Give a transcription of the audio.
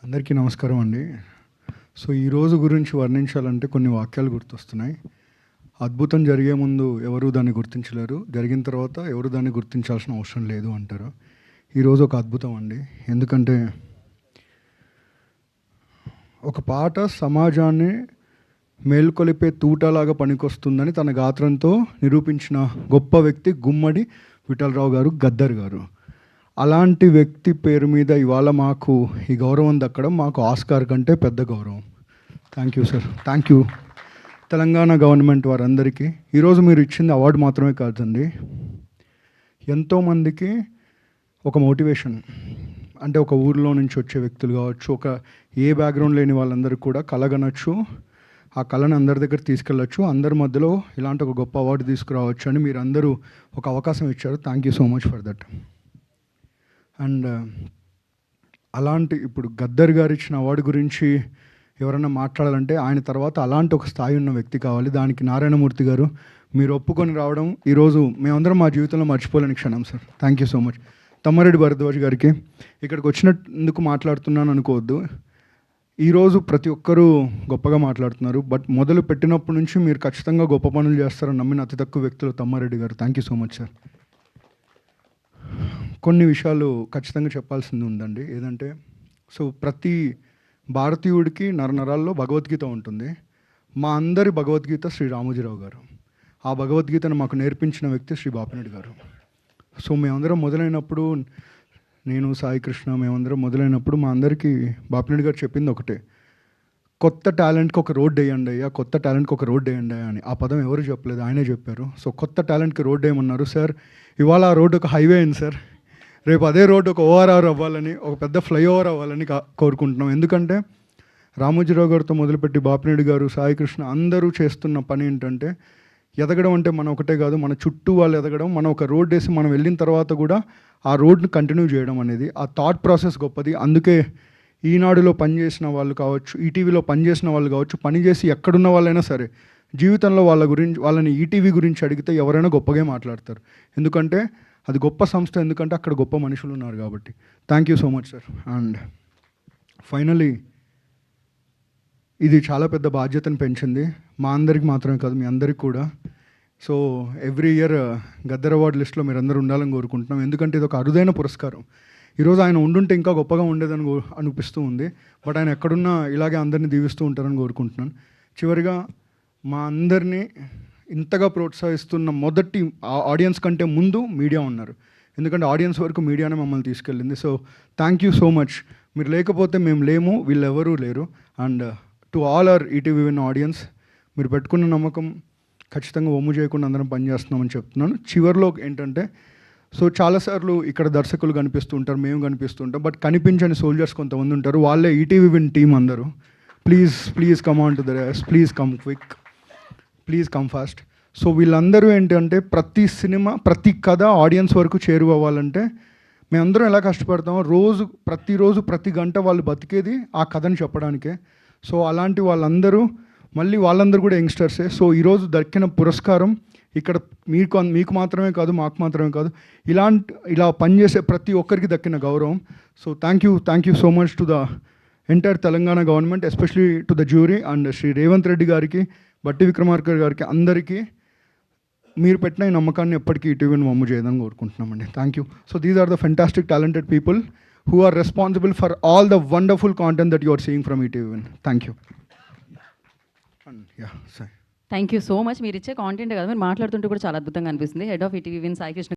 అందరికీ నమస్కారం అండి. సో ఈరోజు గురించి వర్ణించాలంటే కొన్ని వాక్యాలు గుర్తొస్తున్నాయి. అద్భుతం జరిగే ముందు ఎవరు దాన్ని గుర్తించలేరు, జరిగిన తర్వాత ఎవరు దాన్ని గుర్తించాల్సిన అవసరం లేదు అంటారు. ఈరోజు ఒక అద్భుతం అండి. ఎందుకంటే ఒక పాట సమాజాన్ని మేల్కొలిపే తూటలాగా పనికొస్తుందని తన గాత్రంతో నిరూపించిన గొప్ప వ్యక్తి గుమ్మడి విఠలరావు గారు, గద్దర్ గారు. అలాంటి వ్యక్తి పేరు మీద ఇవాళ మాకు ఈ గౌరవం దక్కడం మాకు ఆస్కార్ కంటే పెద్ద గౌరవం. Thank you sir, thank you Telangana government వారందరికీ. ఈరోజు మీరు ఇచ్చింది అవార్డు మాత్రమే కాదండి, ఎంతోమందికి ఒక మోటివేషన్. అంటే ఒక ఊరిలో నుంచి వచ్చే వ్యక్తులు కావచ్చు, ఒక ఏ బ్యాక్గ్రౌండ్ లేని వాళ్ళందరికీ కూడా కలగనొచ్చు, ఆ కళను అందరి దగ్గర తీసుకెళ్ళచ్చు, అందరి మధ్యలో ఇలాంటి ఒక గొప్ప అవార్డు తీసుకురావచ్చు అని మీరు అందరూ ఒక అవకాశం ఇచ్చారు. Thank you so much for that. And అలాంటి ఇప్పుడు గద్దర్ గారు ఇచ్చిన అవార్డు గురించి ఎవరైనా మాట్లాడాలంటే ఆయన తర్వాత అలాంటి ఒక స్థాయి ఉన్న వ్యక్తి కావాలి. దానికి నారాయణమూర్తి గారు మీరు ఒప్పుకొని రావడం ఈరోజు మేమందరం మా జీవితంలో మర్చిపోలేని క్షణం sir. Thank you so much. Tammareddy Bharadwaj గారికి ఇక్కడికి వచ్చినందుకు మాట్లాడుతున్నాను అనుకోవద్దు. ఈరోజు ప్రతి ఒక్కరూ గొప్పగా మాట్లాడుతున్నారు, బట్ మొదలు పెట్టినప్పటి నుంచి మీరు ఖచ్చితంగా గొప్ప పనులు చేస్తారని నమ్మిన అతి తక్కువ వ్యక్తులు తమ్మారెడ్డి గారు. Thank you so much sir. కొన్ని విషయాలు ఖచ్చితంగా చెప్పాల్సింది ఉందండి. ఏదంటే సో ప్రతి భారతీయుడికి నరనరాల్లో భగవద్గీత ఉంటుంది. మా అందరి భగవద్గీత శ్రీ రామోజీరావు గారు. ఆ భగవద్గీతను మాకు నేర్పించిన వ్యక్తి శ్రీ బాపినెట్టి గారు. సో మేమందరం మొదలైనప్పుడు, నేను సాయి కృష్ణ మేమందరం మొదలైనప్పుడు మా అందరికీ బాపినెట్టి గారు చెప్పింది ఒకటే, కొత్త టాలెంట్కి ఒక రోడ్ వేయండి అయ్యా, కొత్త టాలెంట్కి ఒక రోడ్ వేయండి అయ్యా అని. ఆ పదం ఎవరు చెప్పలేదు, ఆయనే చెప్పారు. సో కొత్త టాలెంట్కి రోడ్ వేయమన్నారు సార్. ఇవాళ ఆ రోడ్డు ఒక హైవే అయింది సార్. రేపు అదే రోడ్డు ఒక ఓఆర్ఆర్ అవ్వాలని, ఒక పెద్ద ఫ్లైఓవర్ అవ్వాలని కోరుకుంటున్నాం. ఎందుకంటే రామోజీరావు గారితో మొదలుపెట్టి బాపినెట్టి గారు, సాయి కృష్ణ అందరూ చేస్తున్న పని ఏంటంటే, ఎదగడం అంటే మనం ఒకటే కాదు, మన చుట్టూ వాళ్ళు ఎదగడం, మనం ఒక రోడ్ వేసి మనం వెళ్ళిన తర్వాత కూడా ఆ రోడ్ని కంటిన్యూ చేయడం అనేది ఆ థాట్ ప్రాసెస్ గొప్పది. అందుకే ఈనాడులో పనిచేసిన వాళ్ళు కావచ్చు, ఈటీవీలో పనిచేసిన వాళ్ళు కావచ్చు, పనిచేసి ఎక్కడున్న వాళ్ళైనా సరే జీవితంలో వాళ్ళని ఈటీవీ గురించి అడిగితే ఎవరైనా గొప్పగా మాట్లాడతారు. ఎందుకంటే అది గొప్ప సంస్థ, ఎందుకంటే అక్కడ గొప్ప మనుషులు ఉన్నారు కాబట్టి. Thank you so much sir. And finally ఇది చాలా పెద్ద బాధ్యతను పెంచింది, మా అందరికి మాత్రమే కాదు మీ అందరికి కూడా. So every year Gaddar award లిస్ట్లో మీరు అందరూ ఉండాలని కోరుకుంటున్నాం. ఎందుకంటే ఇది ఒక అరుదైన పురస్కారం. ఈరోజు ఆయన ఉండుంటే ఇంకా గొప్పగా ఉండేదని అనిపిస్తూ ఉంది, బట్ ఆయన ఎక్కడున్నా ఇలాగే అందరినీ దీవిస్తూ ఉంటారని కోరుకుంటున్నాను. చివరిగా మా అందరినీ ఇంతగా ప్రోత్సహిస్తున్న మొదటి ఆడియన్స్ కంటే ముందు మీడియా ఉన్నారు. ఎందుకంటే ఆడియన్స్ వరకు మీడియానే మమ్మల్ని తీసుకెళ్ళింది. So thank you so much. మీరు లేకపోతే మేము లేము, వీళ్ళెవరూ లేరు. And to all our ETV win audience, మీరు పెట్టుకున్న నమ్మకం ఖచ్చితంగా ఒమ్ము చేయకుండా అందరం పనిచేస్తున్నామని చెప్తున్నాను. చివరిలో ఏంటంటే, సో చాలాసార్లు ఇక్కడ దర్శకులు కనిపిస్తూ ఉంటారు, మేము కనిపిస్తూ ఉంటాం, బట్ కనిపించని సోల్జర్స్ కొంతమంది ఉంటారు. వాళ్ళే ఈటీవీ విన్ టీం అందరూ. Please come on to the race, please come quick, please come fast. So వీళ్ళందరూ ఏంటంటే ప్రతి సినిమా, ప్రతి కథ ఆడియన్స్ వరకు చేరువవ్వాలంటే మేమందరం ఎలా కష్టపడతామో ప్రతిరోజు ప్రతి గంట వాళ్ళు బతికేది ఆ కథను చెప్పడానికే. సో అలాంటి వాళ్ళందరూ కూడా యంగ్స్టర్సే. సో ఈరోజు దక్కిన పురస్కారం ఇక్కడ మీకు మాత్రమే కాదు, మాకు మాత్రమే కాదు, ఇలా పనిచేసే ప్రతి ఒక్కరికి దక్కిన గౌరవం. So thank you so much to the entire Telangana government, especially to the jury and Shri Revanth Reddy గారికి, బట్టి విక్రమార్క గారికి, అందరికీ మీరు పెట్టిన ఈ నమ్మకాన్ని ఎప్పటికీ ఈటీవీని మమ్ము చేయదని కోరుకుంటున్నామండి. Thank you. So these are the fantastic talented people who are responsible for all the wonderful content that you are seeing from ETV. Thank you. Thank you so much. మీరు ఇచ్చే కాంటెంట్ కదా, మీరు మాట్లాడుతుంటే కూడా చాలా అద్భుతంగా అనిపిస్తుంది. Head of ETV Sai Krishna